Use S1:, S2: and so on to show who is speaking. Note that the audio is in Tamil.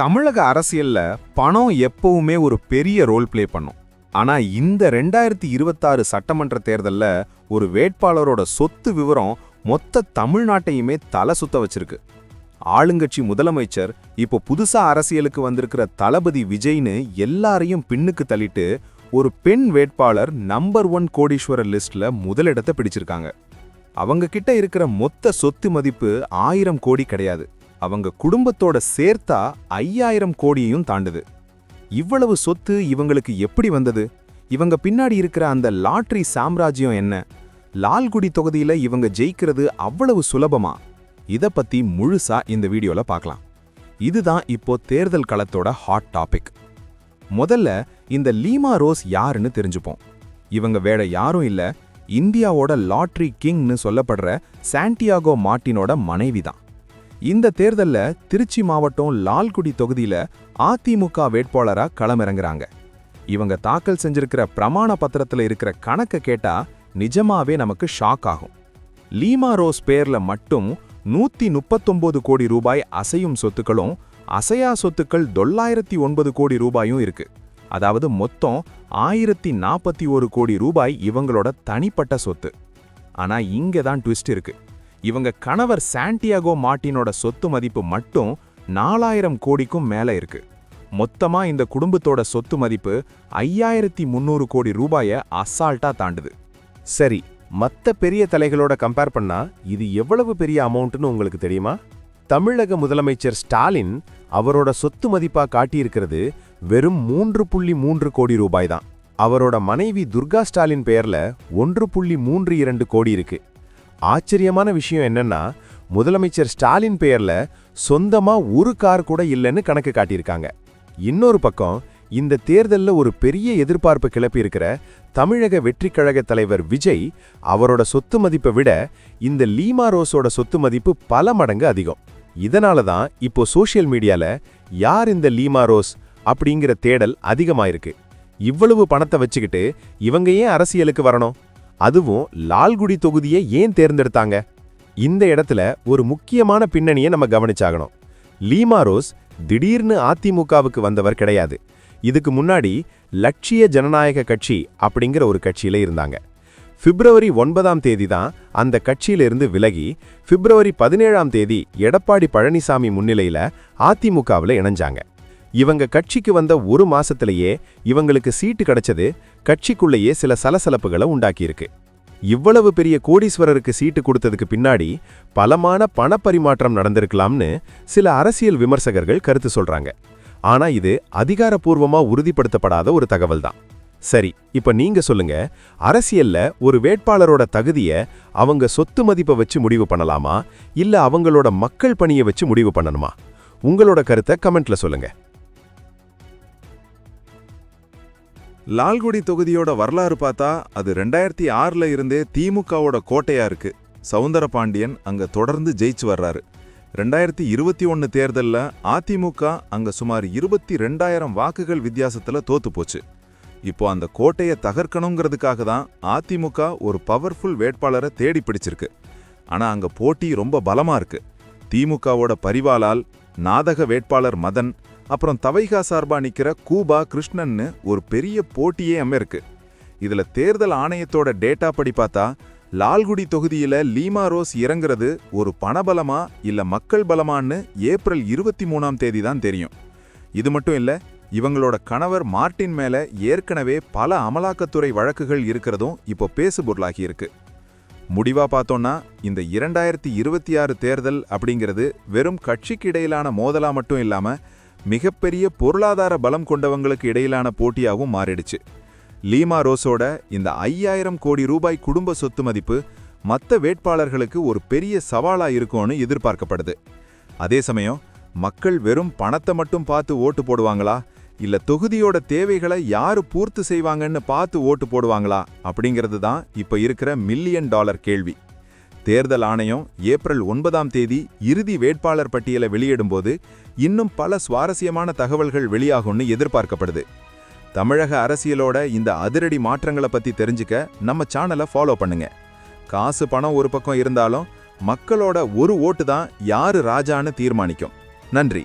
S1: தமிழக அரசியல்ல பணம் எப்பவுமே ஒரு பெரிய ரோல் ப்ளே பண்ணும். ஆனா இந்த 2026 சட்டமன்ற தேர்தல்ல ஒரு வேட்பாளரோட சொத்து விவரம் மொத்த தமிழ்நாட்டையுமே தலை சுத்த வச்சிருக்கு. ஆளுங்கட்சி முதலமைச்சர் இப்போ புதுசா அரசியலுக்கு வந்திருக்கிற தளபதி விஜய்னு எல்லாரையும் பின்னுக்கு தள்ளிட்டு ஒரு பெண் வேட்பாளர் நம்பர் 1 கோடீஸ்வரர் லிஸ்ட்ல முதலிடத்தை பிடிச்சிருக்காங்க. அவங்க கிட்ட இருக்கிற மொத்த சொத்து மதிப்பு 1000 கோடி கிடையாது. அவங்க குடும்பத்தோட சேர்த்தா 5000 கோடியையும் தாண்டுது. இவ்வளவு சொத்து இவங்களுக்கு எப்படி வந்தது? இவங்க பின்னாடி இருக்கிற அந்த லாட்டரி சாம்ராஜ்யம் என்ன? லால்குடி தொகுதியில இவங்க ஜெயிக்கிறது அவ்வளவு சுலபமா? இத பத்தி முழுசா இந்த வீடியோல பார்க்கலாம். இதுதான் இப்போ தேர்தல் களத்தோட ஹாட் டாபிக். முதல்ல இந்த லீமா ரோஸ் யாருன்னு தெரிஞ்சுப்போம். இவங்க வேற யாரும் இல்ல, இந்தியாவோட லாட்டரி கிங்னு சொல்லப்படுற சாண்டியாகோ மார்ட்டினோட மனைவி தான். இந்த தேர்தல்ல திருச்சி மாவட்டம் லால்குடி தொகுதியில அதிமுக வேட்பாளரா களமிறங்குறாங்க. இவங்க தாக்கல் செஞ்சிருக்கிற பிரமாண பத்திரத்துல இருக்கிற கணக்க கேட்டா நிஜமாவே நமக்கு ஷாக் ஆகும். லீமா ரோஸ் பேர்ல மட்டும் 139 கோடி ரூபாய் அசையும் சொத்துக்களும் அசையா சொத்துக்கள் 909 கோடி ரூபாயும் இருக்கு. அதாவது மொத்தம் 1041 கோடி ரூபாய் இவங்களோட தனிப்பட்ட சொத்து. ஆனா இங்க தான் ட்விஸ்ட் இருக்கு. இவங்க கணவர் சாண்டியாகோ மார்ட்டினோட சொத்து மதிப்பு மட்டும் 4000 கோடிக்கும் மேல இருக்கு. மொத்தமா இந்த குடும்பத்தோட சொத்து மதிப்பு 5300 கோடி ரூபாய அசால்ட்டா தாண்டுது.
S2: சரி, மத்த பெரிய தலைகளோட கம்பேர் பண்ணா இது எவ்வளவு பெரிய அமௌண்ட்னு உங்களுக்கு தெரியுமா? தமிழக முதலமைச்சர் ஸ்டாலின் அவரோட சொத்து மதிப்பா காட்டியிருக்கிறது வெறும் 3.3 கோடி ரூபாய் தான். அவரோட மனைவி துர்கா ஸ்டாலின் பெயர்ல 1.32 கோடி இருக்கு. ஆச்சரியமான விஷயம் என்னன்னா, முதலமைச்சர் ஸ்டாலின் பெயர்ல சொந்தமா ஒரு கார் கூட இல்லைன்னு கணக்கு காட்டியிருக்காங்க. இன்னொரு பக்கம் இந்த தேர்தல்ல ஒரு பெரிய எதிர்பார்ப்பு கிளப்பி இருக்கிற தமிழக வெற்றிக் கழக தலைவர் விஜய் அவரோட சொத்து மதிப்பை விட இந்த லீமா ரோஸோட சொத்து மதிப்பு பல மடங்கு அதிகம். இதனால தான் இப்போ சோஷியல் மீடியால யார் இந்த லீமா ரோஸ் அப்படிங்கிற தேடல் அதிகமாயிருக்கு. இவ்வளவு பணத்தை வச்சுக்கிட்டு இவங்க ஏன் அரசியலுக்கு வரணும்? அதுவும் லால்குடி தொகுதியை ஏன் தேர்ந்தெடுத்தாங்க? இந்த இடத்துல ஒரு முக்கியமான பின்னணியை நம்ம கவனிச்சாகணும். லீமா ரோஸ் திடீர்னு அதிமுகவுக்கு வந்தவர் கிடையாது. இதுக்கு முன்னாடி லட்சிய ஜனநாயக கட்சி அப்படிங்கிற ஒரு கட்சியில இருந்தாங்க. பிப்ரவரி 9ஆம் தேதி தான் அந்த கட்சியிலிருந்து விலகி பிப்ரவரி 17ஆம் தேதி எடப்பாடி பழனிசாமி முன்னிலையில அதிமுகவில் இணைஞ்சாங்க. இவங்க கட்சிக்கு வந்த ஒரு மாசத்திலேயே இவங்களுக்கு சீட்டு கிடைச்சது கட்சிக்குள்ளேயே சில சலசலப்புகளை உண்டாக்கியிருக்கு. இவ்வளவு பெரிய கோடீஸ்வரருக்கு சீட்டு கொடுத்ததுக்கு பின்னாடி பலமான பணப்பரிமாற்றம் நடந்திருக்கலாம்னு சில அரசியல் விமர்சகர்கள் கருத்து சொல்றாங்க. ஆனா இது அதிகாரப்பூர்வமா உறுதிப்படுத்தப்படாத ஒரு தகவல் தான். சரி, இப்ப நீங்க சொல்லுங்க, அரசியல்ல ஒரு வேட்பாளரோட தகுதியை அவங்க சொத்து மதிப்பை வச்சு முடிவு பண்ணலாமா, இல்ல அவங்களோட மக்கள் பணியை வச்சு முடிவு பண்ணணுமா? உங்களோட கருத்தை கமெண்ட்ல சொல்லுங்க.
S3: லால்குடி தொகுதியோட வரலாறு பார்த்தா அது 2006ல இருந்தே திமுகவோட கோட்டையா இருக்கு. சவுந்தரபாண்டியன் அங்க தொடர்ந்து ஜெயிச்சு வர்றாரு. 2021 தேர்தல்ல அதிமுக அங்க சுமார் 22,000 வாக்குகள் வித்தியாசத்துல தோத்து போச்சு. இப்போ அந்த கோட்டையை தகர்க்கணுங்கிறதுக்காக தான் அதிமுக ஒரு பவர்ஃபுல் வேட்பாளரை தேடி பிடிச்சிருக்கு. ஆனா அங்க போட்டி ரொம்ப பலமா இருக்கு. திமுகவோட பரிவாலால், நாதக வேட்பாளர் மதன், அப்புறம் தவைகா சார்பா நிக்கிற கூபா கிருஷ்ணன்னு ஒரு பெரிய போட்டியே இருக்கு. இதுல தேர்தல் ஆணையத்தோட டேட்டா படி பார்த்தா லால்குடி தொகுதியில லீமா ரோஸ் இறங்குறது ஒரு பணபலமா இல்ல மக்கள் பலமான்னு ஏப்ரல் 23ஆம் தேதி தான் தெரியும். இது மட்டும் இல்ல, இவங்களோட கணவர் மார்ட்டின் மேல ஏற்கனவே பல அமலாக்கத்துறை வழக்குகள் இருக்கிறதும் இப்போ பேசுபொருளாகி இருக்கு. முடிவா பார்த்தோம்னா இந்த 2026 தேர்தல் அப்படிங்கிறது வெறும் கட்சிக்கு இடையிலான மோதலா மட்டும் இல்லாம மிகப்பெரிய பொருளாதார பலம் கொண்டவங்களுக்கு இடையிலான போட்டியாகவும் மாறிடுச்சு. லீமா ரோஸோட இந்த 5000 கோடி ரூபாய் குடும்ப சொத்து மதிப்பு மற்ற வேட்பாளர்களுக்கு ஒரு பெரிய சவாலா இருக்கும்னு எதிர்பார்க்கப்படுது. அதே சமயம் மக்கள் வெறும் பணத்தை மட்டும் பார்த்து ஓட்டு போடுவாங்களா, இல்ல தொகுதியோட தேவைகளை யாரு பூர்த்தி செய்வாங்கன்னு பார்த்து ஓட்டு போடுவாங்களா அப்படிங்கிறது தான் இப்ப இருக்கிற $1 மில்லியன் கேள்வி. தேர்தல் ஆணையம் ஏப்ரல் 9ஆம் தேதி இறுதி வேட்பாளர் பட்டியலை வெளியிடும்போது இன்னும் பல சுவாரஸ்யமான தகவல்கள் வெளியாகும்னு எதிர்பார்க்கப்படுது. தமிழக அரசியலோட இந்த அதிரடி மாற்றங்களை பத்தி தெரிஞ்சுக்க நம்ம சேனலை ஃபாலோ பண்ணுங்க. காசு பணம் ஒரு பக்கம் இருந்தாலும் மக்களோட ஒரு ஓட்டு தான் யாரு ராஜான்னு தீர்மானிக்கும். நன்றி.